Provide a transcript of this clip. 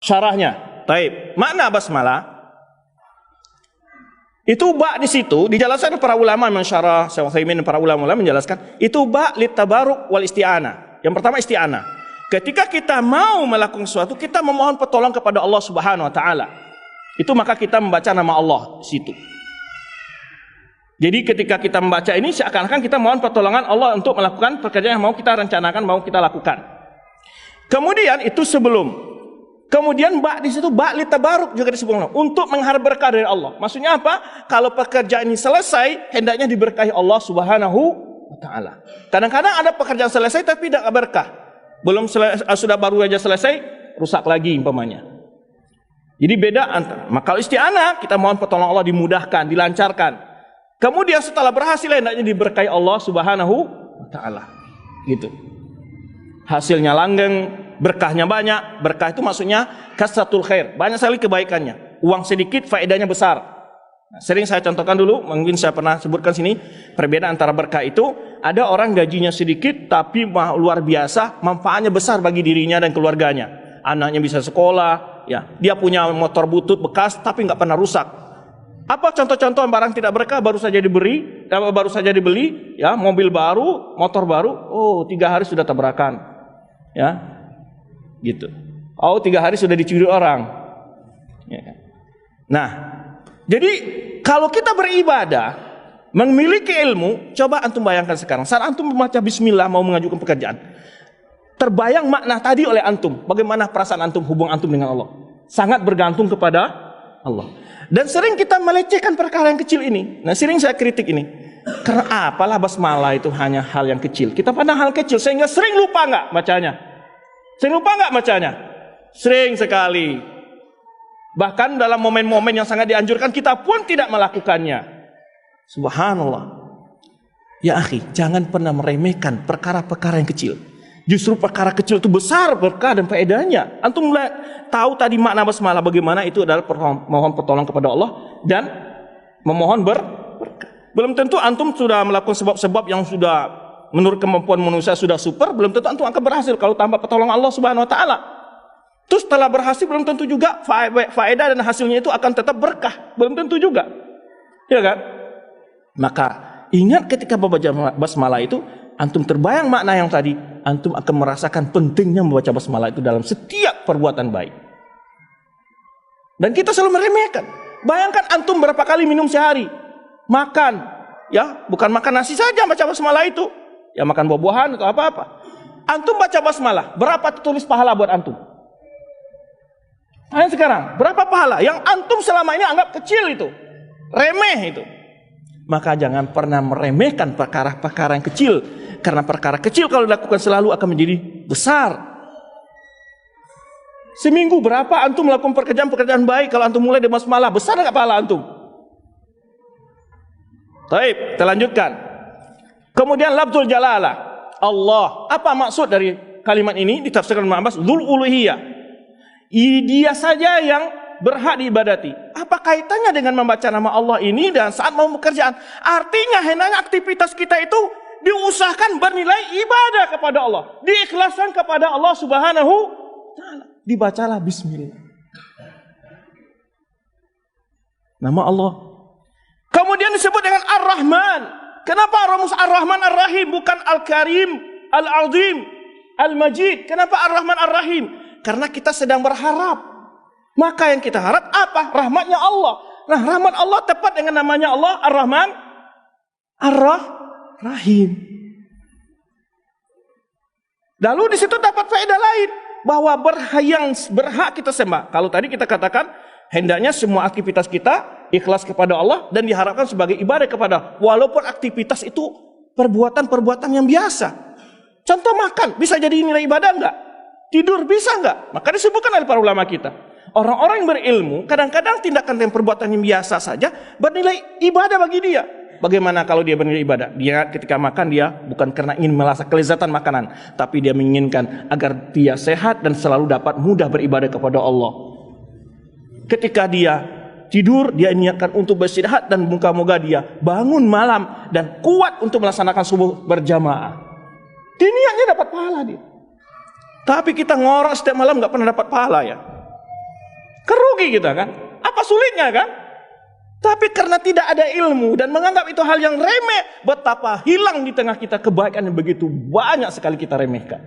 Syarahnya. Taib. Makna basmalah itu ba di situ dijelaskan para ulama mensyarah, Syekh Utsaimin dan para ulama menjelaskan itu ba litabaruk wal isti'anah. Yang pertama isti'anah. Ketika kita mau melakukan sesuatu, kita memohon pertolongan kepada Allah Subhanahu wa taala. Itu maka kita membaca nama Allah di situ. Jadi ketika kita membaca ini seakan-akan kita mohon pertolongan Allah untuk melakukan pekerjaan yang mau kita rencanakan, mau kita lakukan. Kemudian itu sebelum. Kemudian ba di situ ba litabaruk juga disebutkan untuk mengharap berkah dari Allah. Maksudnya apa? Kalau pekerjaan ini selesai, hendaknya diberkahi Allah Subhanahu wa taala. Kadang-kadang ada pekerjaan selesai tapi tidak berkah. Belum sudah baru aja selesai, rusak lagi umpamanya. Jadi beda antara. Maka kalau isti'anah kita mohon pertolongan Allah dimudahkan, dilancarkan. Kemudian setelah berhasil hendaknya diberkahi Allah Subhanahu wa taala. Gitu. Hasilnya langgeng, berkahnya banyak. Berkah itu maksudnya kasratul khair, banyak sekali kebaikannya. Uang sedikit faedahnya besar. Nah, sering saya contohkan dulu, mungkin saya pernah sebutkan sini perbedaan antara berkah itu. Ada orang gajinya sedikit tapi luar biasa, manfaatnya besar bagi dirinya dan keluarganya. Anaknya bisa sekolah, ya. Dia punya motor butut bekas tapi nggak pernah rusak. Apa contoh-contoh barang tidak berkah baru saja dibeli, ya, mobil baru, motor baru, 3 hari sudah tabrakan. Ya, gitu. 3 hari sudah dicuri orang. Ya. Nah, jadi kalau kita beribadah, memiliki ilmu, coba antum bayangkan sekarang. Saat antum membaca Bismillah mau mengajukan pekerjaan, terbayang makna tadi oleh antum. Bagaimana perasaan antum, hubungan antum dengan Allah? Sangat bergantung kepada Allah. Dan sering kita melecehkan perkara yang kecil ini. Nah, sering saya kritik ini. Karena apalah basmalah itu hanya hal yang kecil. Kita pandang hal kecil sehingga sering lupa nggak bacanya. Sering sekali. Bahkan dalam momen-momen yang sangat dianjurkan kita pun tidak melakukannya. Subhanallah. Ya akhi, jangan pernah meremehkan perkara-perkara yang kecil. Justru perkara kecil itu besar berkah dan faedahnya. Antum mulai tahu tadi makna basmalah bagaimana itu adalah mohon pertolongan kepada Allah dan memohon berkah. Belum tentu antum sudah melakukan sebab-sebab yang sudah menurut kemampuan manusia sudah super, belum tentu antum akan berhasil kalau tanpa pertolongan Allah Subhanahu wa taala. Terus setelah berhasil belum tentu juga faedah dan hasilnya itu akan tetap berkah, belum tentu juga. Ya kan? Maka ingat ketika membaca basmalah itu, antum terbayang makna yang tadi, antum akan merasakan pentingnya membaca basmalah itu dalam setiap perbuatan baik. Dan kita selalu meremehkan. Bayangkan antum berapa kali minum sehari? Makan, ya, bukan makan nasi saja baca basmalah itu. Ya makan buah-buahan atau apa-apa. Antum baca basmalah, berapa tulis pahala buat antum? Tanya sekarang, berapa pahala yang antum selama ini anggap kecil itu? Remeh itu. Maka jangan pernah meremehkan perkara-perkara yang kecil. Karena perkara kecil kalau dilakukan selalu akan menjadi besar. Seminggu berapa antum melakukan pekerjaan-pekerjaan baik kalau antum mulai dari basmalah, besar enggak pahala antum? Baik, kita lanjutkan. Kemudian lafzul jalalah, Allah. Apa maksud dari kalimat ini? Ditafsirkan Ibnu Abbas, dzul uluhiyah. Dia saja yang berhak diibadati. Apa kaitannya dengan membaca nama Allah ini dan saat mau pekerjaan? Artinya hendaknya aktivitas kita itu diusahakan bernilai ibadah kepada Allah, diikhlaskan kepada Allah Subhanahu wa taala. Dibacalah bismillah. Nama Allah. Kemudian disebut dengan Ar-Rahman. Kenapa Ar-Rahman Ar-Rahim bukan Al-Karim, Al-Azim, Al-Majid? Kenapa Ar-Rahman Ar-Rahim? Karena kita sedang berharap. Maka yang kita harap apa? Rahmatnya Allah. Nah, rahmat Allah tepat dengan namanya Allah, Ar-Rahman Ar-Rahim. Lalu di situ dapat faedah lain bahwa yang berhak kita sembah. Kalau tadi kita katakan hendaknya semua aktivitas kita ikhlas kepada Allah dan diharapkan sebagai ibadah kepada Allah. Walaupun aktivitas itu perbuatan-perbuatan yang biasa. Contoh makan, bisa jadi nilai ibadah enggak? Tidur bisa enggak? Maka disebutkan oleh para ulama kita. Orang-orang yang berilmu, kadang-kadang tindakan dan perbuatan yang biasa saja bernilai ibadah bagi dia. Bagaimana kalau dia bernilai ibadah? Dia ketika makan, dia bukan karena ingin merasa kelezatan makanan, tapi dia menginginkan agar dia sehat dan selalu dapat mudah beribadah kepada Allah. Ketika dia tidur, dia niatkan untuk beristirahat dan moga-moga dia bangun malam dan kuat untuk melaksanakan subuh berjamaah. Dia niatnya dapat pahala dia. Tapi kita ngorok setiap malam nggak pernah dapat pahala ya. rugi kita kan? Apa sulitnya kan? Tapi karena tidak ada ilmu dan menganggap itu hal yang remeh, betapa hilang di tengah kita kebaikan yang begitu banyak sekali kita remehkan.